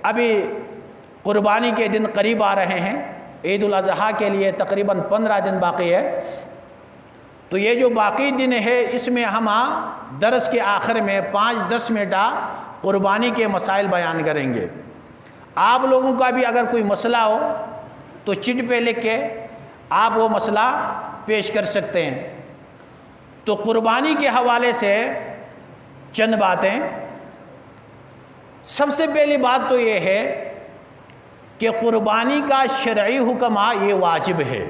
ابھی قربانی کے دن قریب آ رہے ہیں، عید الاضحیٰ کے لیے تقریباً 15 دن باقی ہے۔ تو یہ جو باقی دن ہے اس میں ہم درس کے آخر میں 5-10 منٹ قربانی کے مسائل بیان کریں گے۔ آپ لوگوں کا بھی اگر کوئی مسئلہ ہو تو چٹ پہ لکھ کے آپ وہ مسئلہ پیش کر سکتے ہیں۔ تو قربانی کے حوالے سے چند باتیں۔ سب سے پہلی بات تو یہ ہے کہ قربانی کا شرعی حکم یہ واجب ہے۔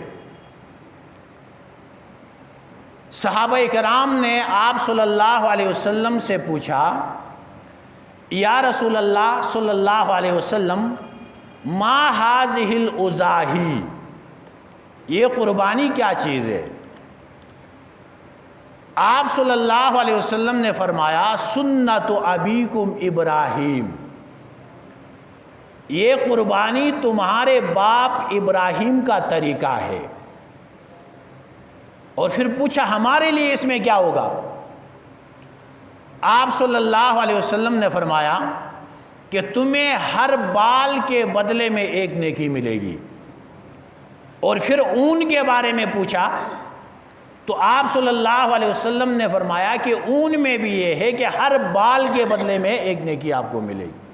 صحابہ کرام نے آپ صلی اللہ علیہ وسلم سے پوچھا، یا رسول اللہ صلی اللہ علیہ وسلم ما ہذہ الاضاحی، یہ قربانی کیا چیز ہے؟ آپ صلی اللہ علیہ وسلم نے فرمایا سنت ابیکم ابراہیم، یہ قربانی تمہارے باپ ابراہیم کا طریقہ ہے۔ اور پھر پوچھا ہمارے لیے اس میں کیا ہوگا؟ آپ صلی اللہ علیہ وسلم نے فرمایا کہ تمہیں ہر بال کے بدلے میں ایک نیکی ملے گی۔ اور پھر اون کے بارے میں پوچھا تو آپ صلی اللہ علیہ وسلم نے فرمایا کہ اون میں بھی یہ ہے کہ ہر بال کے بدلے میں ایک نیکی آپ کو ملے گی۔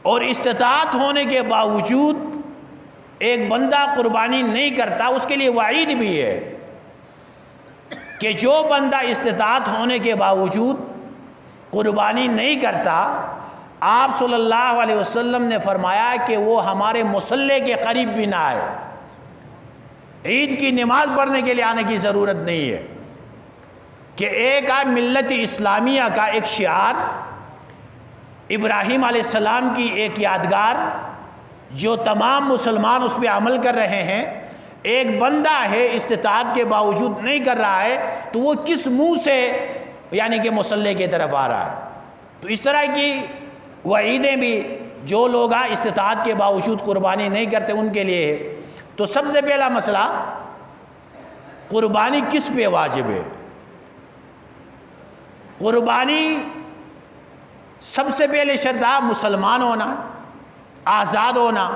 اور استطاعت ہونے کے باوجود ایک بندہ قربانی نہیں کرتا، اس کے لیے وعید بھی ہے کہ جو بندہ استطاعت ہونے کے باوجود قربانی نہیں کرتا، آپ صلی اللہ علیہ وسلم نے فرمایا کہ وہ ہمارے مصلی کے قریب بھی نہ آئے۔ عید کی نماز پڑھنے کے لیے آنے کی ضرورت نہیں ہے کہ ایک ملت اسلامیہ کا ایک شعار، ابراہیم علیہ السلام کی ایک یادگار جو تمام مسلمان اس پہ عمل کر رہے ہیں، ایک بندہ ہے استطاعت کے باوجود نہیں کر رہا ہے تو وہ کس منہ سے یعنی کہ مصلی کی طرف آ رہا ہے؟ تو اس طرح کی وعیدیں بھی جو لوگ استطاعت کے باوجود قربانی نہیں کرتے ان کے لیے ہے۔ تو سب سے پہلا مسئلہ، قربانی کس پہ واجب ہے؟ قربانی سب سے پہلے شرط مسلمان ہونا، آزاد ہونا،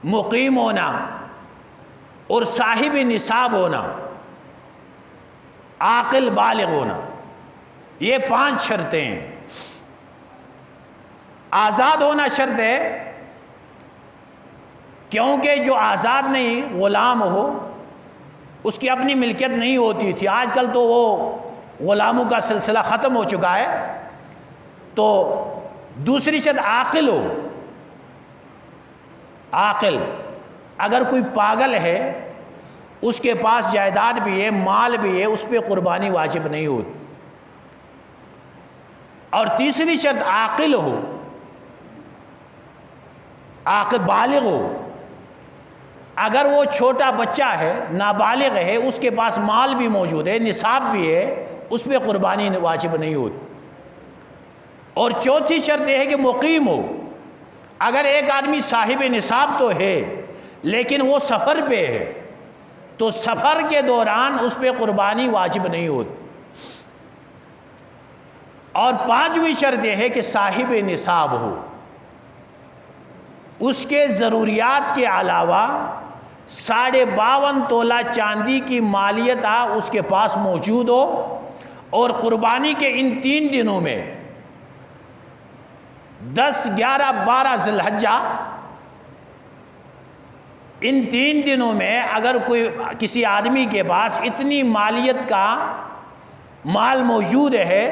مقیم ہونا اور صاحب نصاب ہونا، عاقل بالغ ہونا، یہ 5 شرطیں ہیں۔ آزاد ہونا شرط ہے کیونکہ جو آزاد نہیں، غلام ہو، اس کی اپنی ملکیت نہیں ہوتی تھی۔ آج کل تو وہ غلاموں کا سلسلہ ختم ہو چکا ہے۔ تو دوسری شرط عاقل ہو۔ عاقل، اگر کوئی پاگل ہے، اس کے پاس جائیداد بھی ہے، مال بھی ہے، اس پہ قربانی واجب نہیں ہوتی۔ اور تیسری شرط عاقل ہو، عاقل بالغ ہو۔ اگر وہ چھوٹا بچہ ہے، نابالغ ہے، اس کے پاس مال بھی موجود ہے، نصاب بھی ہے، اس پہ قربانی واجب نہیں ہوتی۔ اور چوتھی شرط یہ ہے کہ مقیم ہو۔ اگر ایک آدمی صاحب نصاب تو ہے لیکن وہ سفر پہ ہے تو سفر کے دوران اس پہ قربانی واجب نہیں ہوتی۔ اور 5ویں شرط یہ ہے کہ صاحب نصاب ہو، اس کے ضروریات کے علاوہ 52.5 تولہ چاندی کی مالیت اس کے پاس موجود ہو، اور قربانی کے ان 3 دنوں میں 10، 11، 12 ذی الحجہ، ان 3 دنوں میں اگر کوئی کسی آدمی کے پاس اتنی مالیت کا مال موجود ہے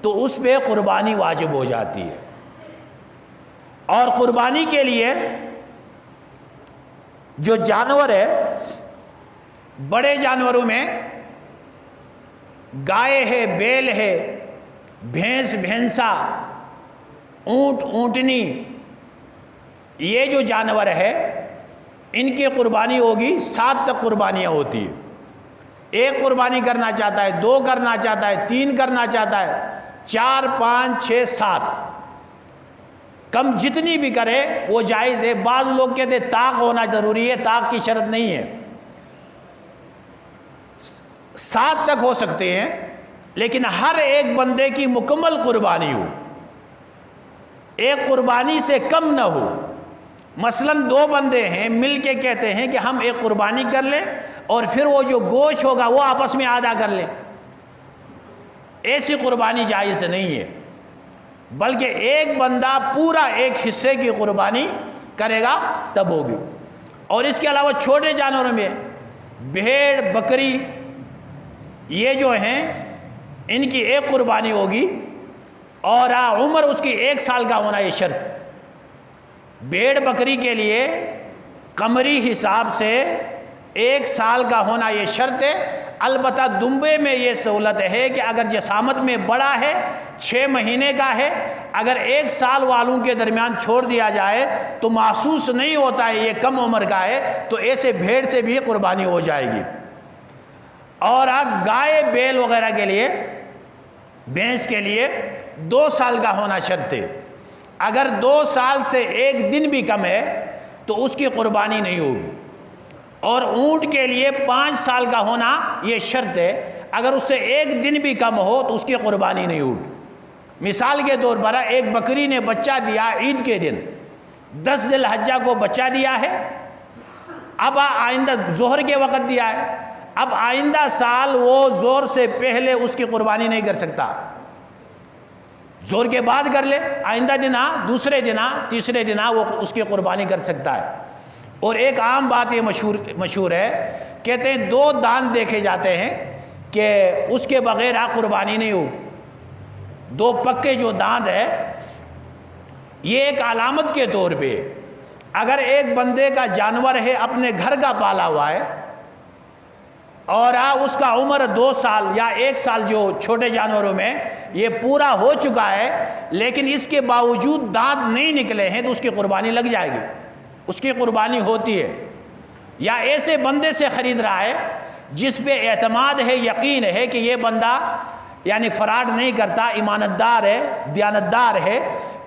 تو اس پہ قربانی واجب ہو جاتی ہے۔ اور قربانی کے لیے جو جانور ہے، بڑے جانوروں میں گائے ہے، بیل ہے، بھینس بھینسا، اونٹ اونٹنی، یہ جو جانور ہے ان کی قربانی ہوگی۔ 7 تک قربانیاں ہوتی ہیں۔ 1 قربانی کرنا چاہتا ہے، 2 کرنا چاہتا ہے، 3 کرنا چاہتا ہے، 4، 5، 6، 7، کم جتنی بھی کرے وہ جائز ہے۔ بعض لوگ کہتے ہیں طاق ہونا ضروری ہے، طاق کی شرط نہیں ہے، 7 تک ہو سکتے ہیں، لیکن ہر ایک بندے کی مکمل قربانی ہو۔ ایک قربانی سے کم نہ ہو۔ مثلاً دو بندے ہیں مل کے کہتے ہیں کہ ہم ایک قربانی کر لیں اور پھر وہ جو گوشت ہوگا وہ آپس میں آدھا کر لیں، ایسی قربانی جائز نہیں ہے، بلکہ ایک بندہ پورا ایک حصے کی قربانی کرے گا تب ہوگی۔ اور اس کے علاوہ چھوٹے جانوروں میں بھیڑ بکری یہ جو ہیں ان کی ایک قربانی ہوگی، اور عمر اس کی 1 سال کا ہونا یہ شرط۔ بھیڑ بکری کے لیے قمری حساب سے 1 سال کا ہونا یہ شرط ہے۔ البتہ دمبے میں یہ سہولت ہے کہ اگر جسامت میں بڑا ہے 6 مہینے کا ہے، اگر 1 سال والوں کے درمیان چھوڑ دیا جائے تو محسوس نہیں ہوتا ہے یہ کم عمر کا ہے، تو ایسے بھیڑ سے بھی قربانی ہو جائے گی۔ اور گائے بیل وغیرہ کے لیے، بھینس کے لیے 2 سال کا ہونا شرط ہے۔ اگر 2 سال سے 1 دن بھی کم ہے تو اس کی قربانی نہیں ہوگی۔ اور اونٹ کے لیے 5 سال کا ہونا یہ شرط ہے، اگر اس سے 1 دن بھی کم ہو تو اس کی قربانی نہیں ہوگی۔ مثال کے طور پر ایک بکری نے بچہ دیا عید کے دن، 10 ذی الحجہ کو بچہ دیا ہے، اب آئندہ ظہر کے وقت دیا ہے، اب آئندہ سال وہ ظہر سے پہلے اس کی قربانی نہیں کر سکتا، ظہر کے بعد کر لے، آئندہ دن دوسرے دن تیسرے دن وہ اس کی قربانی کر سکتا ہے۔ اور ایک عام بات یہ مشہور ہے، کہتے ہیں 2 داند دیکھے جاتے ہیں کہ اس کے بغیر قربانی نہیں ہو۔ 2 پکے جو داند ہے یہ ایک علامت کے طور پہ، اگر ایک بندے کا جانور ہے اپنے گھر کا پالا ہوا ہے اور اس کا عمر 2 سال یا 1 سال جو چھوٹے جانوروں میں یہ پورا ہو چکا ہے، لیکن اس کے باوجود دانت نہیں نکلے ہیں تو اس کی قربانی لگ جائے گی، اس کی قربانی ہوتی ہے۔ یا ایسے بندے سے خرید رہا ہے جس پہ اعتماد ہے، یقین ہے کہ یہ بندہ یعنی فراڈ نہیں کرتا، امانت دار ہے، دیانتدار ہے،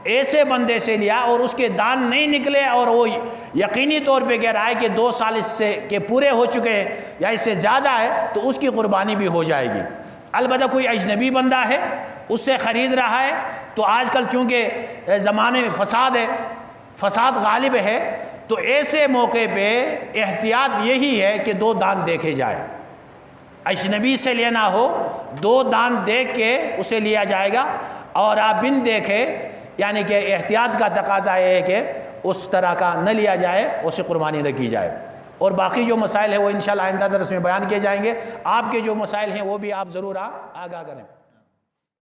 ایسے بندے سے لیا اور اس کے دان نہیں نکلے اور وہ یقینی طور پہ کہہ رہا ہے کہ 2 سال اس سے کے پورے ہو چکے ہیں یا اس سے زیادہ ہے تو اس کی قربانی بھی ہو جائے گی۔ البتہ کوئی اجنبی بندہ ہے اس سے خرید رہا ہے تو آج کل چونکہ زمانے میں فساد غالب ہے، تو ایسے موقع پہ احتیاط یہی ہے کہ 2 دان دیکھے جائے، اجنبی سے لینا ہو 2 دان دیکھ کے اسے لیا جائے گا، اور آپ بن دیکھے یعنی کہ احتیاط کا تقاضا ہے کہ اس طرح کا نہ لیا جائے، اسے قربانی نہ کی جائے۔ اور باقی جو مسائل ہیں وہ انشاءاللہ آئندہ درس میں بیان کیے جائیں گے۔ آپ کے جو مسائل ہیں وہ بھی آپ ضرور آگاہ کریں۔